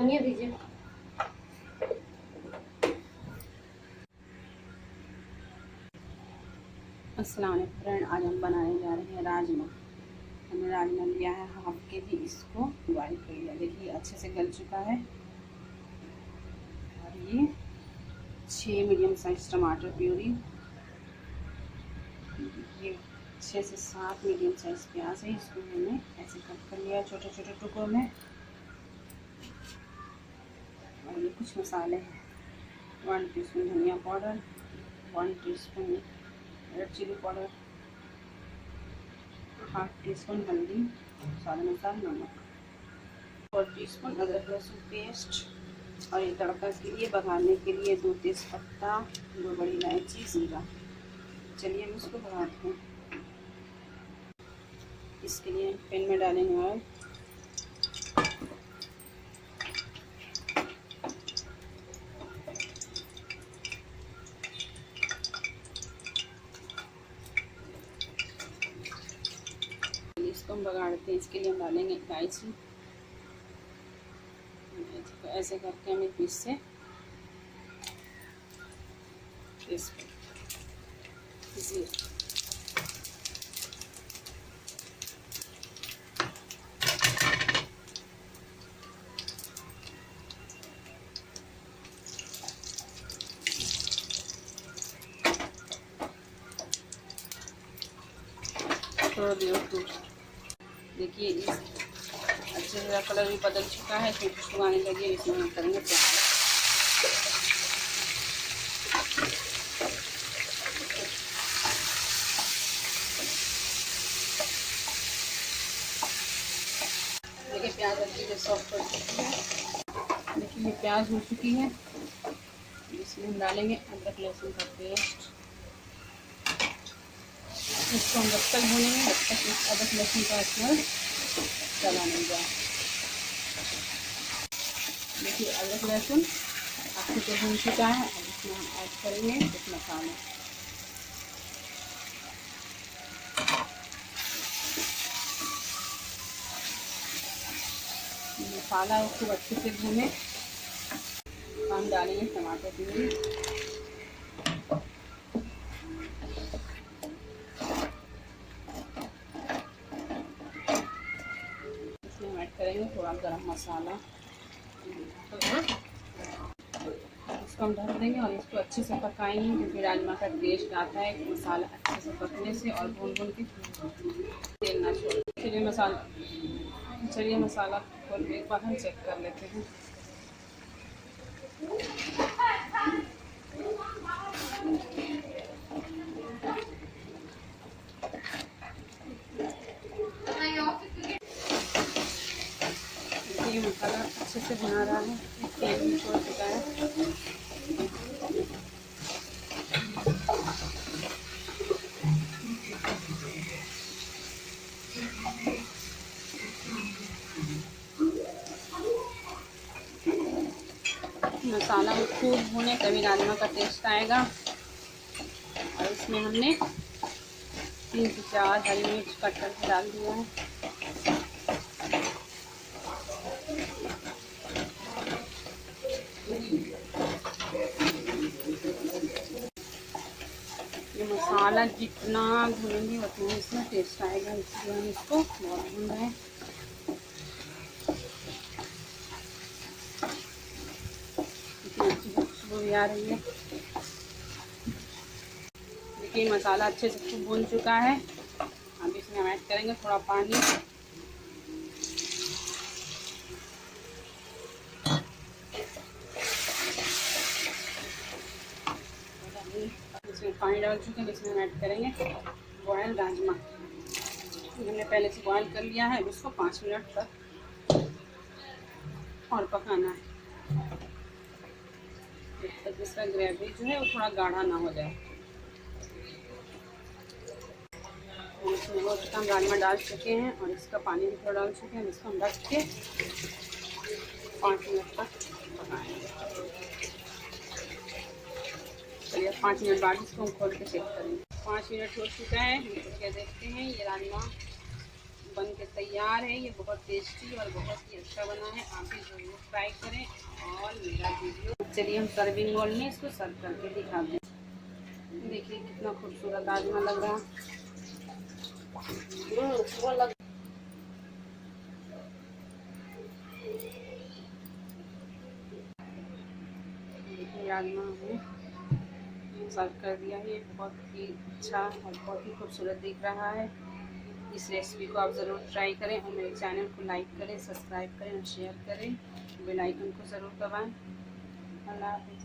धनिया दीजिए। अस्सलाम वालेकुम फ्रेंड, आज हम बनाने जा रहे हैं राजमा। हमने राजमा लिया है हाफ के जी, इसको बॉइल कर लिया। देखिए अच्छे से गल चुका है। और ये 6 मीडियम साइज टमाटर प्यूरी, ये 6 से 7 मीडियम साइज प्याज है, इसको मैंने ऐसे कट कर लिया छोटे छोटे टुकड़ों में। और ये कुछ मसाले हैं, 1 टीस्पून धनिया powder, 1 teaspoon red chilli powder, 1/2 teaspoon हल्दी, स्वाद अनुसार नमक, 4 टीस्पून अदरक लहसुन पेस्ट। और ये तड़का के लिए बघारने के लिए 2 तेज़पत्ता, 2 बड़ी इलायची, जीरा। चलिए हम इसको बघारते हैं। इसके लिए पैन में डालेंगे ऑयल। इसको हम बघाड़ते हैं। इसके लिए हम डालेंगे इलायची। ऐसे करके हम एक पीस से थोड़ा देर देखिए इस अच्छे से कलर भी बदल चुका है, इसमें खुशबू आने लगी है। इसमें हम करेंगे प्याज। देखिए प्याज अच्छी से सॉफ्ट हो चुकी है। देखिए ये प्याज हो चुकी है। इसमें हम डालेंगे अदरक लहसुन का पेस्ट। इसको हम जब तक भूनेंगे जब तक इस अदरक लहसुन का स्मेल चला नहीं जाए। देखिए अदरक लहसुन अच्छे से भून चुका है। अब इसमें हम ऐड करेंगे कुछ मसाले। मसाला खूब अच्छे से भूने। हम डालेंगे टमाटर प्यूरी। इसमें ऐड करेंगे थोड़ा गरम मसाला। इसको हम ढक देंगे और इसको अच्छे से पकाएंगे, क्योंकि राजमा का टेस्ट आता है मसाला अच्छे से पकने से और भून भून के तेल ना छोड़े। चलिए मसाला को एक बार हम चेक कर लेते हैं। ये मसाला अच्छे से बना रहा है, तेल भी छोड़ चुका है। मसाला खूब भुने तभी राजमा का टेस्ट आएगा। और इसमें हमने 3 से 4 हरी मिर्च कट करके डाल दिया है। ये मसाला जितना भूनेंगे उतना इसमें टेस्ट आएगा, इसलिए हम इसको बहुत भून रहे हैं। इतनी अच्छी खुशबू भी आ रही है। देखिए मसाला अच्छे से खूब भून चुका है। अब इसमें हम ऐड करेंगे थोड़ा पानी। इसमें पानी डाल चुके हैं। इसमें हम ऐड करेंगे बॉयल राजमा। हमने पहले से बॉयल कर लिया है। इसको 5 मिनट तक और पकाना है, जब तक इसका ग्रेवी जो है वो थोड़ा गाढ़ा ना हो जाए। इसमें बहुत कम राजमा डाल चुके हैं और इसका पानी भी थोड़ा डाल चुके हैं। इसको हम ढक के 5 मिनट तक पकाएंगे। चलिए 5 मिनट बाद इसको हम खोल के चेक करेंगे। 5 मिनट हो चुका है, हम क्या देखते हैं। ये राजमा बन के तैयार है। ये बहुत टेस्टी और बहुत ही अच्छा बना है, आप भी जरूर ट्राई करें। और मेरा वीडियो, चलिए हम सर्विंग बोल में इसको सर्व करके दिखाते हैं। देखिए कितना खूबसूरत राजमा लग रहा है। राजमा हमने सर्व कर दिया है। ये बहुत ही अच्छा और बहुत ही खूबसूरत दिख रहा है। इस रेसिपी को आप ज़रूर ट्राई करें और मेरे चैनल को लाइक करें, सब्सक्राइब करें और शेयर करें। बेल आइकन को ज़रूर दबाएं। अल्लाह हाफ़िज़।